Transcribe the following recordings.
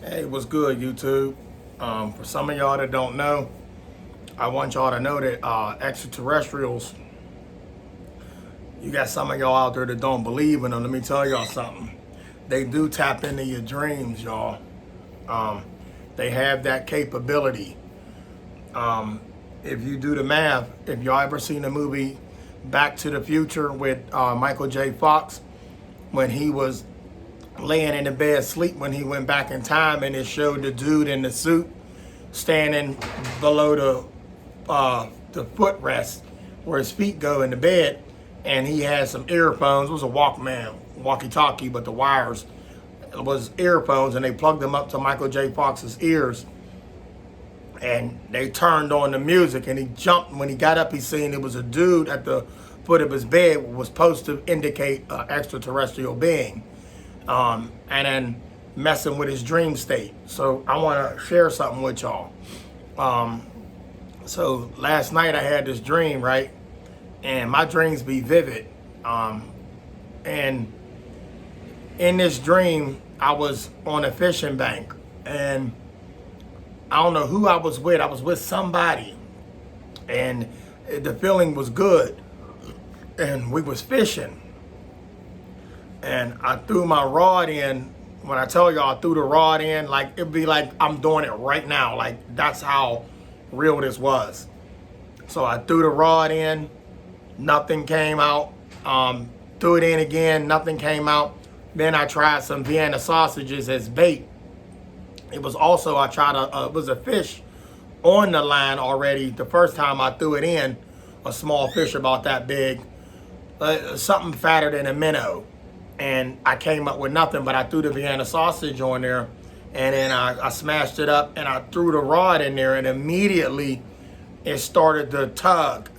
Hey, what's good, YouTube? For some of y'all that don't know, I want y'all to know that extraterrestrials, you got some of y'all out there that don't believe in them. Let me tell y'all something. They do tap into your dreams, y'all. Um, they have that capability. If you do the math, if y'all ever seen the movie Back to the Future with Michael J. Fox, when he was laying in the bed asleep when he went back in time, and it showed the dude in the suit standing below the footrest where his feet go in the bed, and he had some earphones. It was a Walkman, walkie-talkie, but the wires was earphones, and they plugged them up to Michael J. Fox's ears, and they turned on the music, and he jumped. When he got up, he seen it was a dude at the foot of his bed, was supposed to indicate an extraterrestrial being. And then messing with his dream state. So I want to share something with y'all. So last night I had this dream, right? And my dreams be vivid. And in this dream, I was on a fishing bank, and I don't know who I was with. I was with somebody, and the feeling was good, and we was fishing. And I threw my rod in. When I tell y'all I threw the rod in, like it'd be like I'm doing it right now. Like that's how real this was. So I threw the rod in, nothing came out. Threw it in again, nothing came out. Then I tried some Vienna sausages as bait. It was also, I tried it was a fish on the line already. The first time I threw it in, a small fish about that big, something fatter than a minnow. And I came up with nothing, but I threw the Vienna sausage on there, and then I smashed it up, and I threw the rod in there, and immediately it started to tug,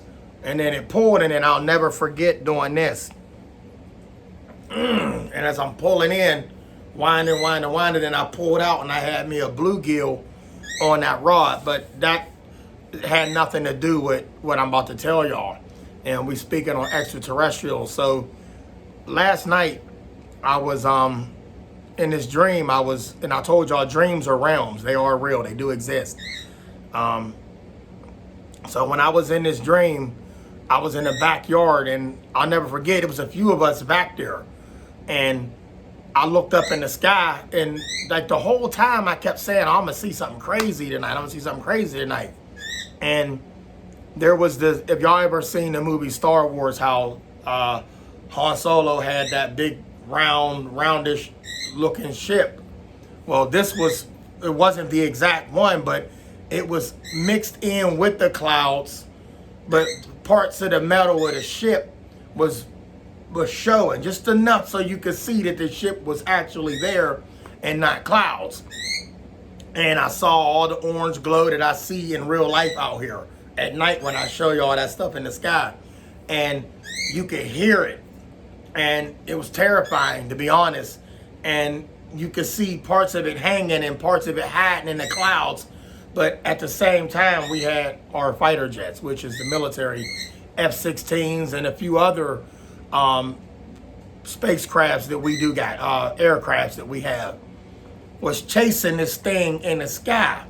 and then it pulled, and then I'll never forget doing this. And as I'm pulling in, winding, and I pulled out, and I had me a bluegill on that rod, but that had nothing to do with what I'm about to tell y'all. And we speaking on extraterrestrials. So last night, I was in this dream. And I told y'all dreams are realms. They are real. They do exist. So when I was in this dream, I was in the backyard, and I'll never forget, it was a few of us back there. And I looked up in the sky, and like the whole time I kept saying, I'm gonna see something crazy tonight. I'm gonna see something crazy tonight. And there was this, if y'all ever seen the movie Star Wars, how Han Solo had that big roundish looking ship. Well, it wasn't the exact one, but it was mixed in with the clouds, but parts of the metal of the ship was showing just enough so you could see that the ship was actually there and not clouds. And I saw all the orange glow that I see in real life out here at night when I show you all that stuff in the sky. And you could hear it. And it was terrifying, to be honest. And you could see parts of it hanging and parts of it hiding in the clouds. But at the same time, we had our fighter jets, which is the military F-16s and a few other spacecrafts that we do got, aircrafts that we have, was chasing this thing in the sky.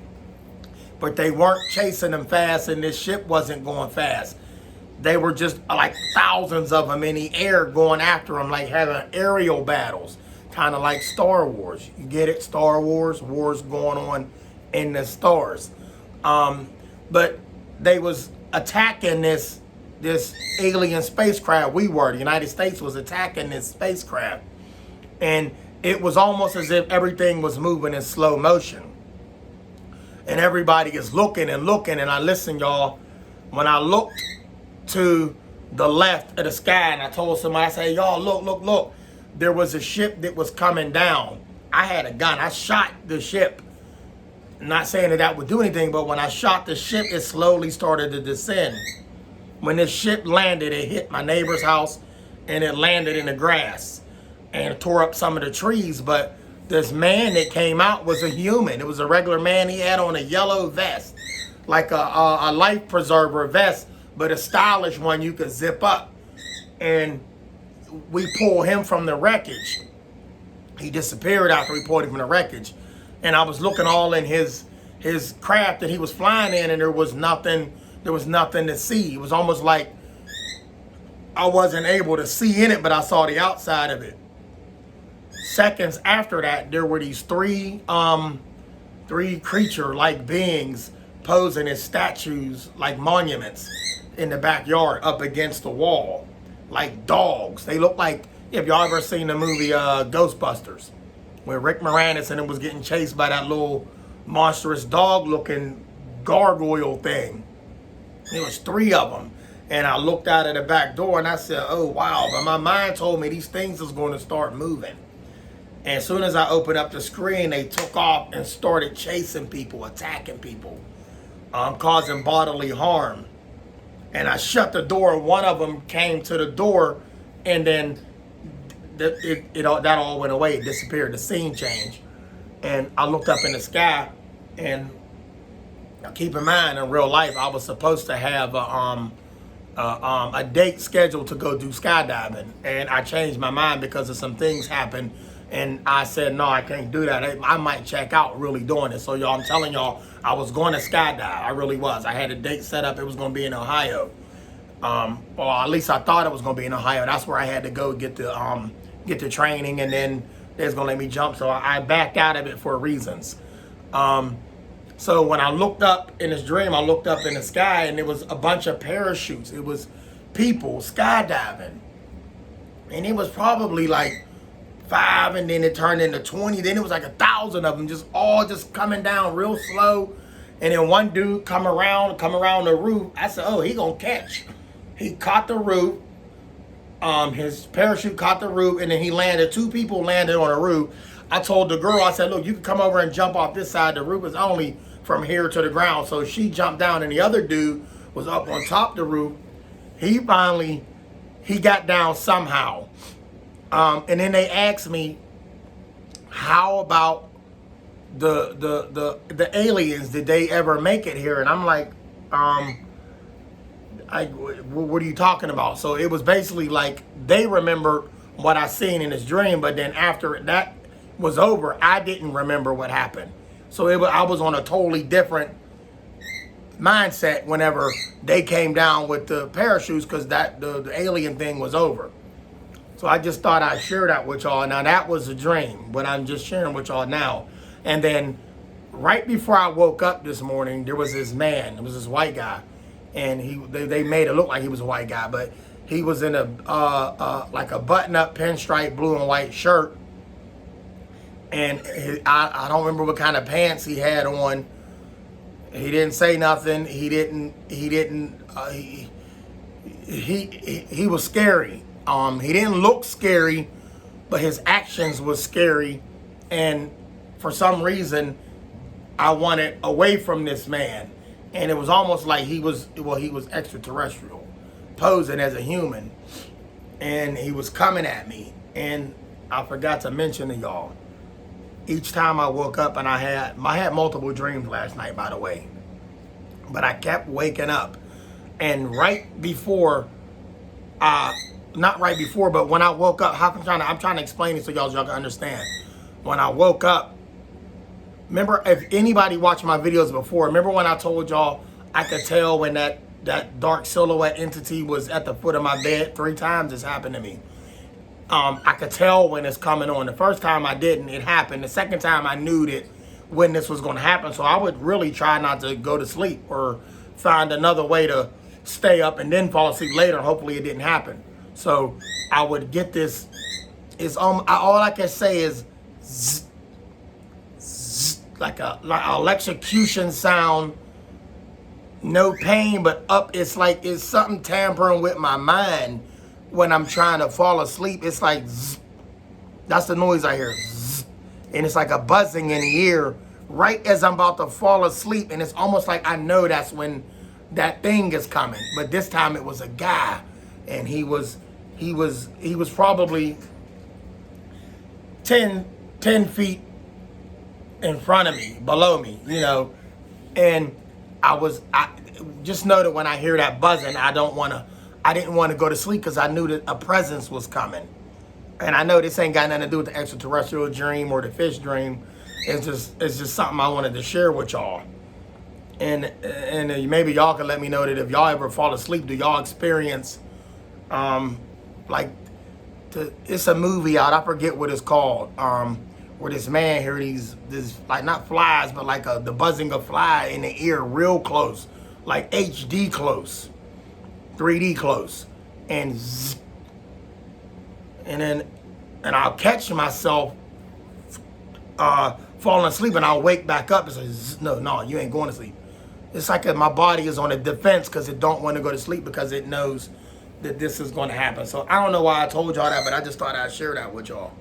But they weren't chasing them fast, and this ship wasn't going fast. They were just like thousands of them in the air going after them, like having aerial battles, kind of like Star Wars. You get it? Star Wars, wars going on in the stars. But they was attacking this alien spacecraft. The United States was attacking this spacecraft. And it was almost as if everything was moving in slow motion. And everybody is looking and looking. And I listen, y'all, when I looked to the left of the sky, and I told somebody, I said, y'all, look. There was a ship that was coming down. I had a gun. I shot the ship. I'm not saying that would do anything, but when I shot the ship, it slowly started to descend. When this ship landed, it hit my neighbor's house, and it landed in the grass and tore up some of the trees. But this man that came out was a human. It was a regular man. He had on a yellow vest, like a life preserver vest, but a stylish one you could zip up. And we pulled him from the wreckage. He disappeared after we pulled him from the wreckage. And I was looking all in his craft that he was flying in, and there was nothing to see. It was almost like I wasn't able to see in it, but I saw the outside of it. Seconds after that, there were these three creature-like beings posing as statues, like monuments, in the backyard up against the wall, like dogs. They look like, if y'all ever seen the movie Ghostbusters, where Rick Moranis and it was getting chased by that little monstrous dog-looking gargoyle thing. There was three of them. And I looked out of the back door and I said, oh, wow. But my mind told me these things is going to start moving. And as soon as I opened up the screen, they took off and started chasing people, attacking people, causing bodily harm. And I shut the door. One of them came to the door, and then that all went away. It disappeared. The scene changed. And I looked up in the sky, and keep in mind, in real life, I was supposed to have a date scheduled to go do skydiving, and I changed my mind because of some things happened, and I said, no, I can't do that. I might check out really doing it. So y'all, I'm telling y'all, I was going to skydive. I really was. I had a date set up. It was going to be in Ohio. Or at least I thought it was going to be in Ohio. That's where I had to go get the training, and then they was going to let me jump. So I backed out of it for reasons. So when I looked up in this dream, I looked up in the sky, and there was a bunch of parachutes. It was people skydiving. And it was probably like 5, and then it turned into 20. Then it was like 1,000 of them, just coming down real slow. And then one dude come around the roof. I said, oh, he gonna catch. He caught the roof. His parachute caught the roof, and then he landed. 2 people landed on the roof. I told the girl, I said, look, you can come over and jump off this side. The roof is only from here to the ground. So she jumped down, and the other dude was up on top of the roof. He got down somehow. And then they asked me, how about the aliens? Did they ever make it here? And I'm like, what are you talking about? So it was basically like they remembered what I seen in this dream, but then after that was over, I didn't remember what happened. So I was on a totally different mindset whenever they came down with the parachutes, because the alien thing was over. So I just thought I'd share that with y'all. Now that was a dream, but I'm just sharing with y'all now. And then right before I woke up this morning, there was this man. It was this white guy, and they made it look like he was a white guy, but he was in a like a button-up pinstripe blue and white shirt, and I don't remember what kind of pants he had on. He didn't say nothing. He was scary. He didn't look scary, but his actions was scary, and for some reason, I wanted away from this man. And it was almost like he was extraterrestrial, posing as a human, and he was coming at me. And I forgot to mention to y'all, each time I woke up, and I had multiple dreams last night, by the way, but I kept waking up, and not right before, but when I woke up, I'm trying to explain it so y'all can understand. When I woke up, remember, if anybody watched my videos before, remember when I told y'all I could tell when that dark silhouette entity was at the foot of my bed? 3 times it's happened to me. I could tell when it's coming on. The first time I didn't, it happened. The second time I knew that when this was going to happen. So I would really try not to go to sleep or find another way to stay up and then fall asleep later. Hopefully it didn't happen. So I would get this. All I can say is zzz, zzz, like an electrocution sound. No pain, but up. It's like it's something tampering with my mind when I'm trying to fall asleep. It's like zzz. That's the noise I hear. Zzz. And it's like a buzzing in the ear right as I'm about to fall asleep. And it's almost like I know that's when that thing is coming. But this time it was a guy, and he was probably 10 feet in front of me, below me, and I just know that when I hear that buzzing, I didn't want to go to sleep, because I knew that a presence was coming. And I know this ain't got nothing to do with the extraterrestrial dream or the fish dream. It's just something I wanted to share with y'all. And maybe y'all can let me know that if y'all ever fall asleep, do y'all experience like it's a movie out, I forget what it's called, where this man hear this like not flies, but like the buzzing of fly in the ear real close, like HD close, 3D close, and zzz, and I'll catch myself falling asleep, and I'll wake back up and say, no, you ain't going to sleep. It's like my body is on a defense because it don't want to go to sleep because it knows that this is going to happen. So I don't know why I told y'all that, but I just thought I'd share that with y'all.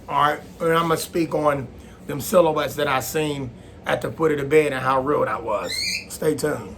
All right, and I'm gonna speak on them silhouettes that I seen at the foot of the bed and how real that was. Stay tuned.